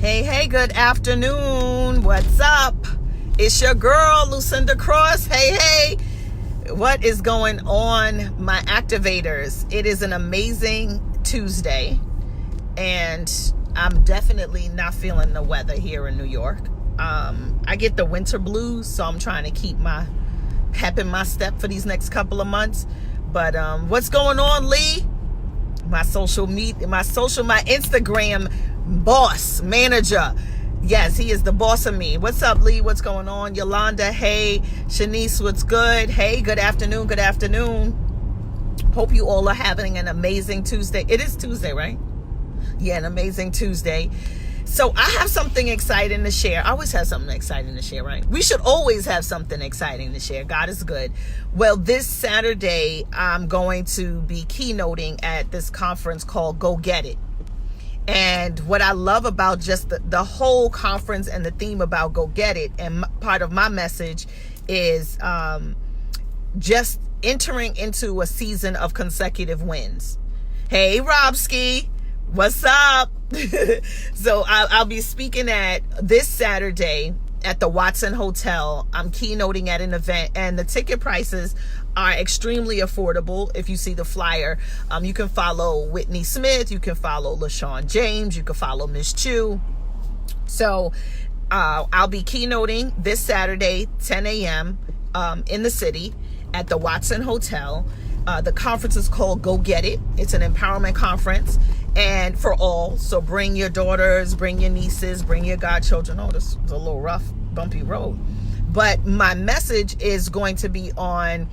Hey, good afternoon. What's up? It's your girl, Lucinda Cross. Hey. What is going on, my activators? It is an amazing Tuesday, and I'm definitely not feeling the weather here in New York. I get the winter blues, so I'm trying to keep my pep in my step for these next couple of months. But what's going on, Lee? My Instagram boss, manager. Yes, he is the boss of me. What's up, Lee? What's going on? Yolanda, hey. Shanice, what's good? Hey, good afternoon. Hope you all are having an amazing Tuesday. It is Tuesday, right? Yeah, an amazing Tuesday. So I have something exciting to share. I always have something exciting to share, right? We should always have something exciting to share. God is good. Well, this Saturday, I'm going to be keynoting at this conference called Go Get It. And what I love about just the whole conference and the theme about Go Get It, and part of my message is just entering into a season of consecutive wins. Hey, Robski, what's up? So I'll be speaking at this Saturday at the Watson Hotel. I'm keynoting at an event, and the ticket prices are extremely affordable. If you see the flyer, you can follow Whitney Smith, you can follow LaShawn James, you can follow Miss Chu. So I'll be keynoting this Saturday, 10 a.m. In the city at the Watson Hotel. The conference is called Go Get It. It's an empowerment conference, and for all. So bring your daughters, bring your nieces, bring your godchildren. Oh, this is a little rough, bumpy road. But my message is going to be on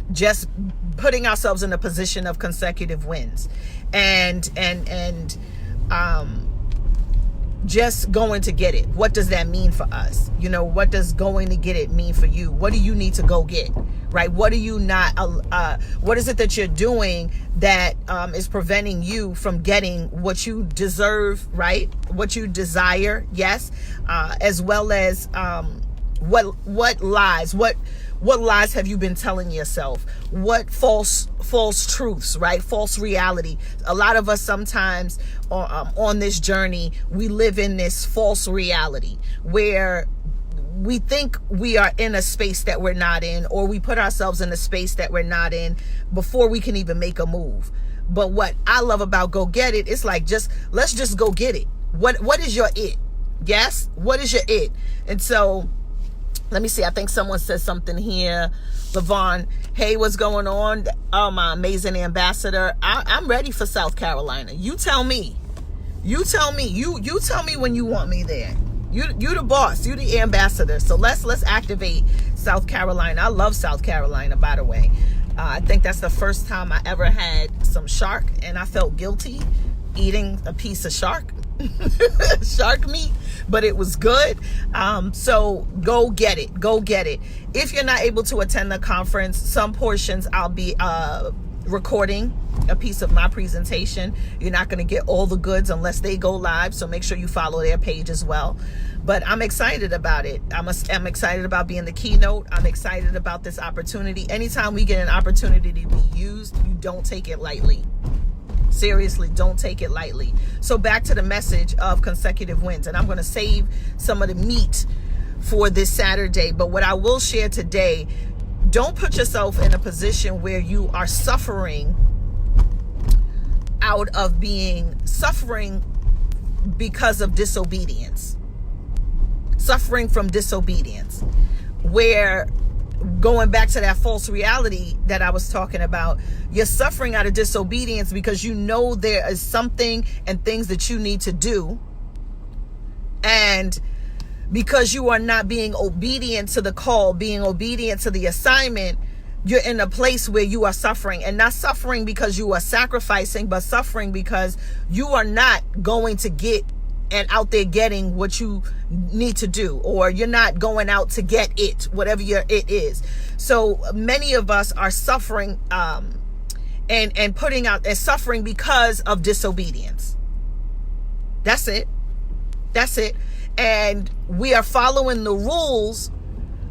just putting ourselves in a position of consecutive wins, and just going to get it. What does that mean for us? You know, what does going to get it mean for you? What do you need to go get, right? What do you not, what is it that you're doing that is preventing you from getting what you deserve, right? What you desire, yes, as well as what lies have you been telling yourself? What false truths, right? False reality. A lot of us sometimes on this journey, we live in this false reality where we think we are in a space that we're not in, or we put ourselves in a space that we're not in before we can even make a move. But what I love about Go Get It, it's like, let's just go get it. What is your it? Yes? What is your it? And so let me see. I think someone said something here. Lavon, hey, what's going on? Oh, my amazing ambassador. I'm ready for South Carolina. You tell me. You tell me when you want me there. You the boss. You the ambassador. So let's activate South Carolina. I love South Carolina, by the way. I think that's the first time I ever had some shark, and I felt guilty eating a piece of shark meat, but it was good. So go get it. If you're not able to attend the conference, some portions I'll be recording a piece of my presentation. You're not going to get all the goods unless they go live, so make sure you follow their page as well. But I'm excited about it. I'm excited about being the keynote. I'm excited about this opportunity. Anytime we get an opportunity to be used, you don't take it lightly. Seriously, don't take it lightly. So back to the message of consecutive wins, and I'm going to save some of the meat for this Saturday. But what I will share today, don't put yourself in a position where you are suffering because of disobedience. Suffering from disobedience, where, going back to that false reality that I was talking about, you're suffering out of disobedience because you know there is something and things that you need to do, and because you are not being obedient to the call, being obedient to the assignment, you're in a place where you are suffering, and not suffering because you are sacrificing, but suffering because you are not going to get and out there getting what you need to do, or you're not going out to get it, whatever your it is. So many of us are suffering and putting out and suffering because of disobedience. That's it. And we are following the rules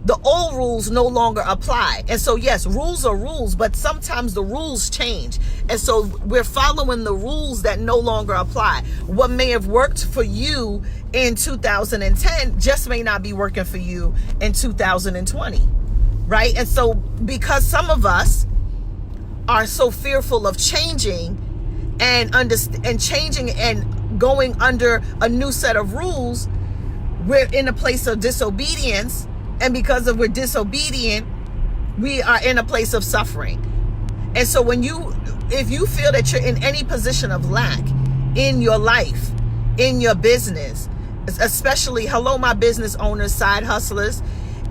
the old rules no longer apply. And so yes, rules are rules, but sometimes the rules change. And so we're following the rules that no longer apply. What may have worked for you in 2010 just may not be working for you in 2020, right? And so because some of us are so fearful of changing and changing and going under a new set of rules, we're in a place of disobedience. And because we're disobedient, we are in a place of suffering. And so if you feel that you're in any position of lack in your life, in your business, especially, hello, my business owners, side hustlers,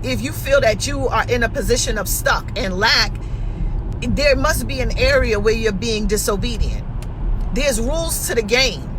if you feel that you are in a position of stuck and lack, there must be an area where you're being disobedient. There's rules to the game.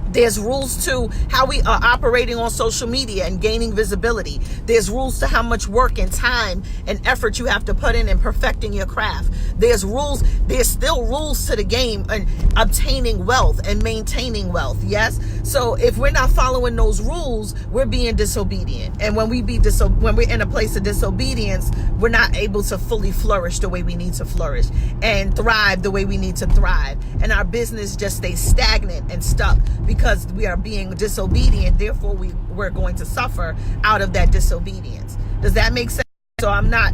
There's rules to how we are operating on social media and gaining visibility. There's rules to how much work and time and effort you have to put in perfecting your craft. There's still rules to the game and obtaining wealth and maintaining wealth. Yes. So if we're not following those rules, we're being disobedient. And when when we're in a place of disobedience, we're not able to fully flourish the way we need to flourish and thrive the way we need to thrive. And our business just stays stagnant and stuck because we are being disobedient. Therefore, we're going to suffer out of that disobedience. Does that make sense? So I'm not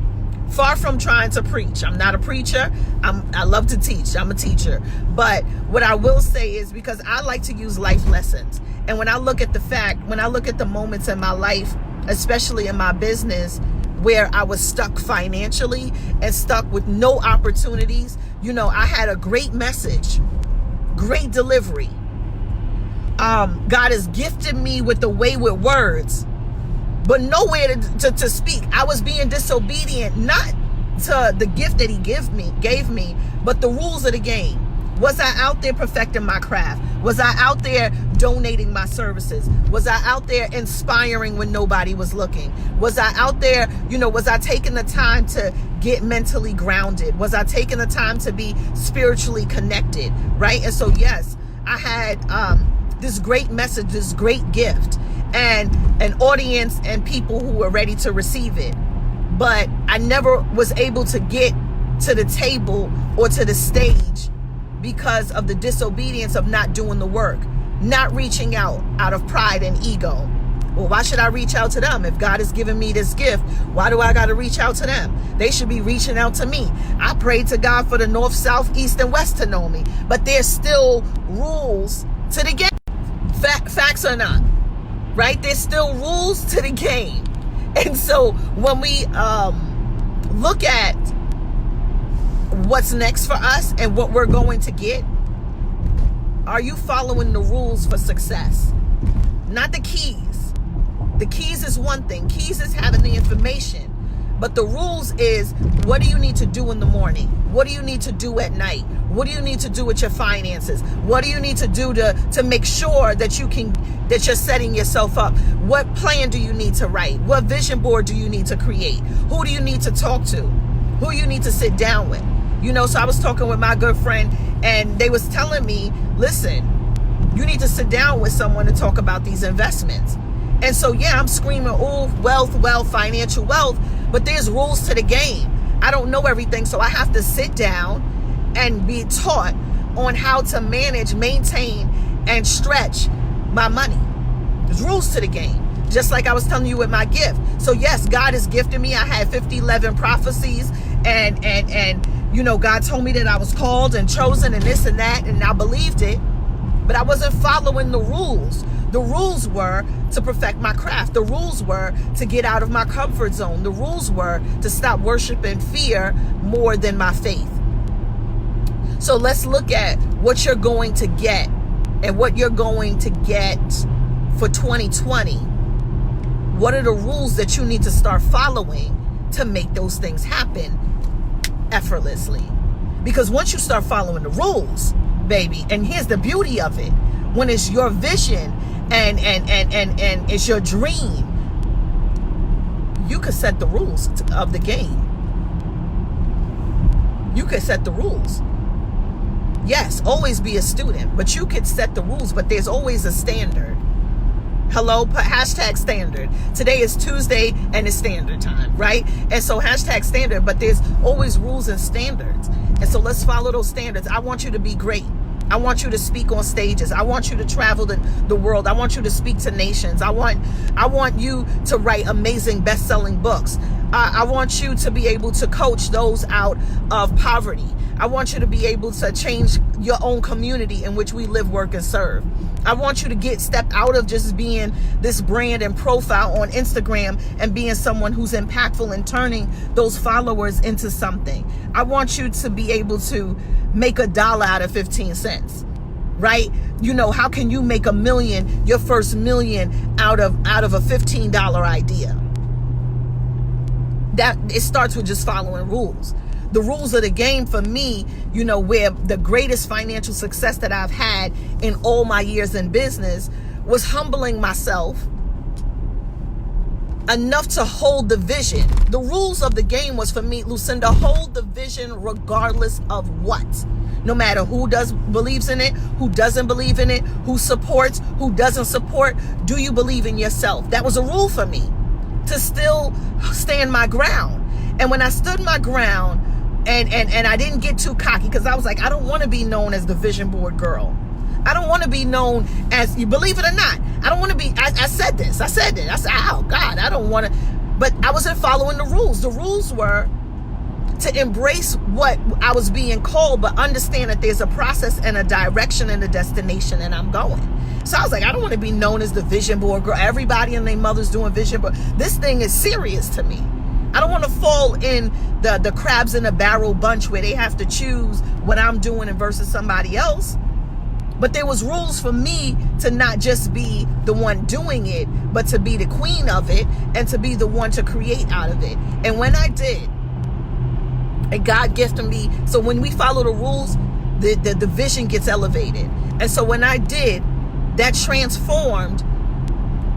far from trying to preach. I'm not a preacher. I love to teach. I'm a teacher. But what I will say is, because I like to use life lessons. And when I look at the moments in my life, especially in my business, where I was stuck financially and stuck with no opportunities, I had a great message, great delivery. God has gifted me with the way with words, but nowhere to speak. I was being disobedient, not to the gift that he gave me, but the rules of the game. Was I out there perfecting my craft? Was I out there donating my services? Was I out there inspiring when nobody was looking? Was I out there, was I taking the time to get mentally grounded? Was I taking the time to be spiritually connected? Right? And so, yes, I had, this great message, this great gift, and an audience and people who were ready to receive it. But I never was able to get to the table or to the stage because of the disobedience of not doing the work, not reaching out of pride and ego. Well, why should I reach out to them? If God has given me this gift, why do I got to reach out to them? They should be reaching out to me. I prayed to God for the north, south, east, and west to know me. But there's still rules to the game. Facts or not, right? There's still rules to the game. And so when we look at what's next for us and what we're going to get, are you following the rules for success? Not the keys. The keys is one thing. Keys is having the information. But the rules is, what do you need to do in the morning? What do you need to do at night? What do you need to do with your finances? What do you need to do to make sure that you're setting yourself up? What plan do you need to write? What vision board do you need to create? Who do you need to talk to? Who you need to sit down with? So I was talking with my good friend, and they was telling me, listen, you need to sit down with someone to talk about these investments. And so, yeah, I'm screaming, oh, wealth, financial wealth, but there's rules to the game. I don't know everything, so I have to sit down and be taught on how to manage, maintain, and stretch my money. There's rules to the game, just like I was telling you with my gift. So yes, God has gifted me. I had 11 prophecies, and God told me that I was called and chosen and this and that, and I believed it, but I wasn't following the rules. The rules were to perfect my craft. The rules were to get out of my comfort zone. The rules were to stop worshiping fear more than my faith. So let's look at what you're going to get and what you're going to get for 2020. What are the rules that you need to start following to make those things happen effortlessly? Because once you start following the rules, baby, and here's the beauty of it, when it's your vision and it's your dream, you could set the rules of the game. You could set the rules. Yes, always be a student, but you could set the rules, but there's always a standard. Hello, hashtag standard. Today is Tuesday and it's standard time, right? And so hashtag standard, but there's always rules and standards. And so let's follow those standards. I want you to be great. I want you to speak on stages. I want you to travel the world. I want you to speak to nations. I want you to write amazing best-selling books. I want you to be able to coach those out of poverty. I want you to be able to change your own community in which we live, work, and serve. I want you to step out of just being this brand and profile on Instagram and being someone who's impactful and turning those followers into something. I want you to be able to make $1 out of 15 cents, right? You know, how can you make $1 million, your first $1 million out of a $15 idea? That it starts with just following rules. The rules of the game for me, you know, where the greatest financial success that I've had in all my years in business was humbling myself enough to hold the vision. The rules of the game was for me, Lucinda, hold the vision regardless of what. No matter who believes in it, who doesn't believe in it, who supports, who doesn't support. Do you believe in yourself? That was a rule for me to still stand my ground. And when I stood my ground, and I didn't get too cocky, because I was like, I don't want to be known as the vision board girl. I don't want to be known as, you believe it or not, I don't want to be, I said this. I said, oh God, I don't want to, but I wasn't following the rules. The rules were to embrace what I was being called, but understand that there's a process and a direction and a destination, and I'm going. So I was like, I don't want to be known as the vision board girl. Everybody and their mother's doing vision board. This thing is serious to me. I don't want to fall in the crabs in a barrel bunch where they have to choose what I'm doing versus somebody else. But there was rules for me to not just be the one doing it, but to be the queen of it and to be the one to create out of it. And when I did, and God gifted me, so when we follow the rules, the vision gets elevated. And so when I did, that transformed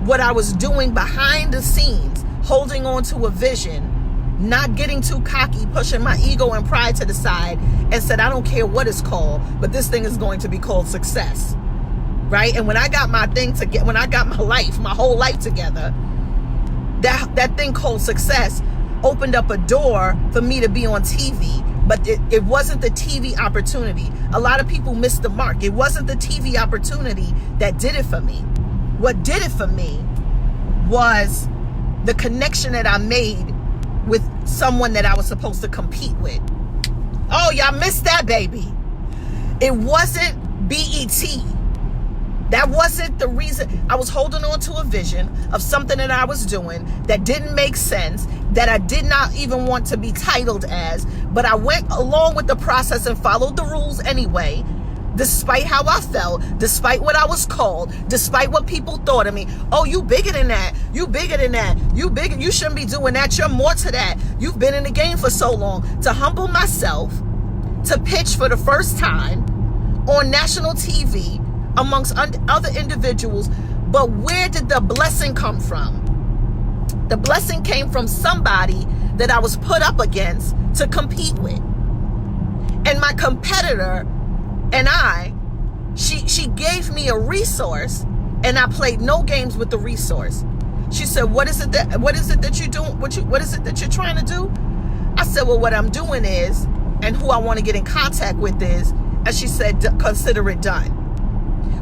what I was doing behind the scenes, holding on to a vision, not getting too cocky, pushing my ego and pride to the side, and said, I don't care what it's called, but this thing is going to be called success, right? And when I got my thing together, when I got my whole life together, that thing called success opened up a door for me to be on TV. But it wasn't the TV opportunity. A lot of people missed the mark. It wasn't the TV opportunity that did it for me. What did it for me was the connection that I made with someone that I was supposed to compete with. Oh, y'all missed that, baby. It wasn't BET. That wasn't the reason. I was holding on to a vision of something that I was doing that didn't make sense, that I did not even want to be titled as, but I went along with the process and followed the rules anyway, despite how I felt, despite what I was called, despite what people thought of me. Oh, you bigger than that. You bigger than that. You shouldn't be doing that. You're more to that. You've been in the game for so long. To humble myself, to pitch for the first time on national TV amongst other individuals. But where did the blessing come from? The blessing came from somebody that I was put up against to compete with. And my competitor and she gave me a resource, and I played no games with the resource. She said, what is it that you're doing? What is it that you're trying to do? I said, well, what I'm doing is, and who I want to get in contact with is, and she said, consider it done.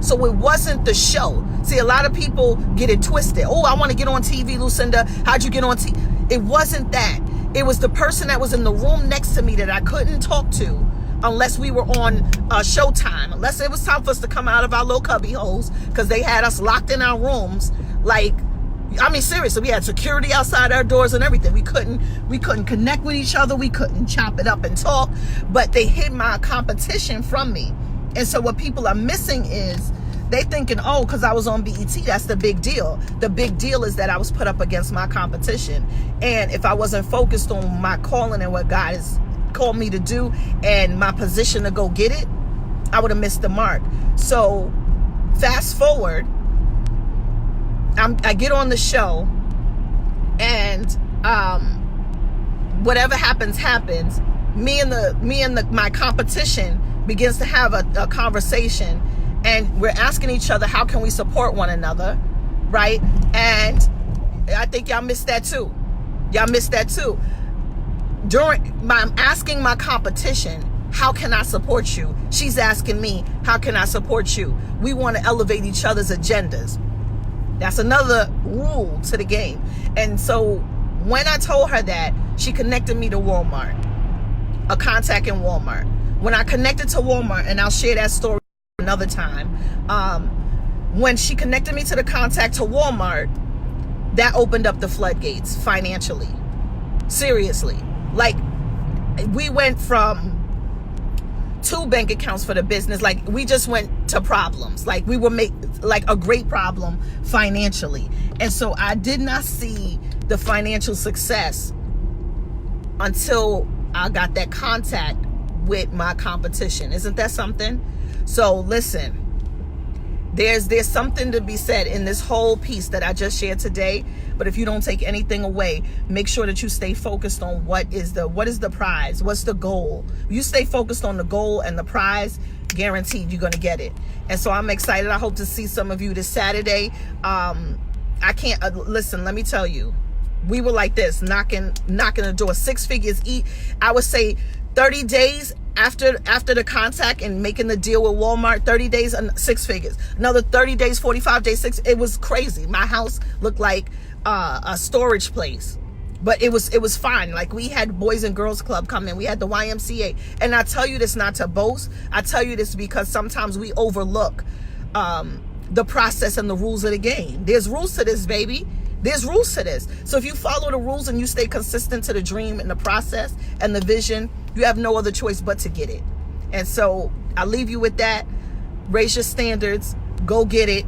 So it wasn't the show. See, a lot of people get it twisted. Oh, I want to get on TV, Lucinda. How'd you get on TV? It wasn't that. It was the person that was in the room next to me that I couldn't talk to unless we were on Showtime, unless it was time for us to come out of our little cubby holes, because they had us locked in our rooms. Like, I mean, seriously, we had security outside our doors and everything. We couldn't connect with each other. We couldn't chop it up and talk. But they hid my competition from me. And so what people are missing is they thinking, oh, because I was on BET, that's the big deal. The big deal is that I was put up against my competition. And if I wasn't focused on my calling and what God has called me to do and my position to go get it, I would have missed the mark. So fast forward, I get on the show, and whatever happens. Me and my competition begins to have a conversation, and we're asking each other, how can we support one another? right? And I think y'all missed that too. Y'all missed that too. I'm asking my competition, how can I support you? She's asking me, how can I support you? We want to elevate each other's agendas. That's another rule to the game. And so when I told her that, she connected me to Walmart, a contact in Walmart. When I connected to Walmart, and I'll share that story another time, when she connected me to the contact to Walmart, that opened up the floodgates financially. Seriously. Like, we went from 2 bank accounts for the business. Like, we just went to problems. Like, we were like a great problem financially. And so I did not see the financial success until I got that contact with my competition. Isn't that something? So listen, there's something to be said in this whole piece that I just shared today. But if you don't take anything away, make sure that you stay focused on what is the prize, what's the goal. You stay focused on the goal and the prize, guaranteed you're gonna get it. And so I'm excited. I hope to see some of you this Saturday. I can't listen. Let me tell you, we were like this, knocking the door, 6 figures each. I would say 30 days after the contact and making the deal with Walmart, 30 days and 6 figures. Another 30 days, 45 days, 6. It was crazy. My house looked like a storage place, but it was fine. Like, we had Boys and Girls Club come in, we had the YMCA. And I tell you this not to boast. I tell you this because sometimes we overlook the process and the rules of the game. There's rules to this, baby. There's rules to this. So if you follow the rules and you stay consistent to the dream and the process and the vision, you have no other choice but to get it. And so I leave you with that. Raise your standards. Go get it.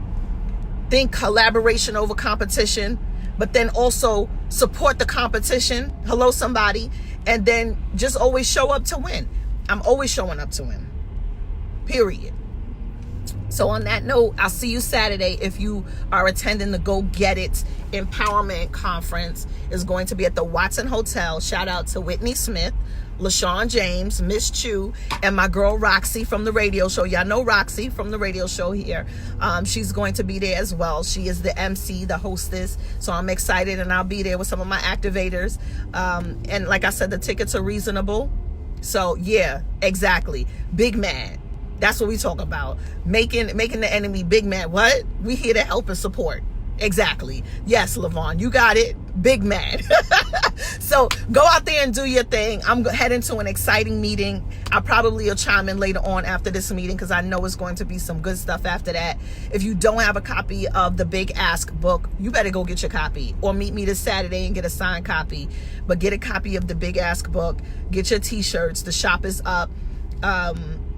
Think collaboration over competition, but then also support the competition. Hello, somebody. And then just always show up to win. I'm always showing up to win. Period. So on that note, I'll see you Saturday. If you are attending the Go Get It Empowerment Conference, is going to be at the Watson Hotel. Shout out to Whitney Smith, LaShawn James, Miss Chu, and my girl Roxy from the radio show. Y'all know Roxy from the radio show here. She's going to be there as well. She is the MC, the hostess. So I'm excited, and I'll be there with some of my activators. And like I said, the tickets are reasonable. So yeah, exactly. Big mad. That's what we talk about. Making the enemy big mad. What? We here to help and support. Exactly. Yes, Lavon, you got it. Big mad. So go out there and do your thing. I'm heading to an exciting meeting. I probably will chime in later on after this meeting because I know it's going to be some good stuff after that. If you don't have a copy of the Big Ask book, you better go get your copy, or meet me this Saturday and get a signed copy. But get a copy of the Big Ask book. Get your t-shirts. The shop is up.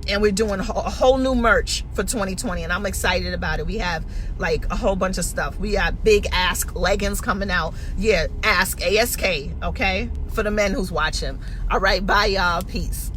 And we're doing a whole new merch for 2020, and I'm excited about it. We have like a whole bunch of stuff. We got Big Ask leggings coming out. Yeah, Ask, ASK, okay? For the men who's watching. All right, bye, y'all. Peace.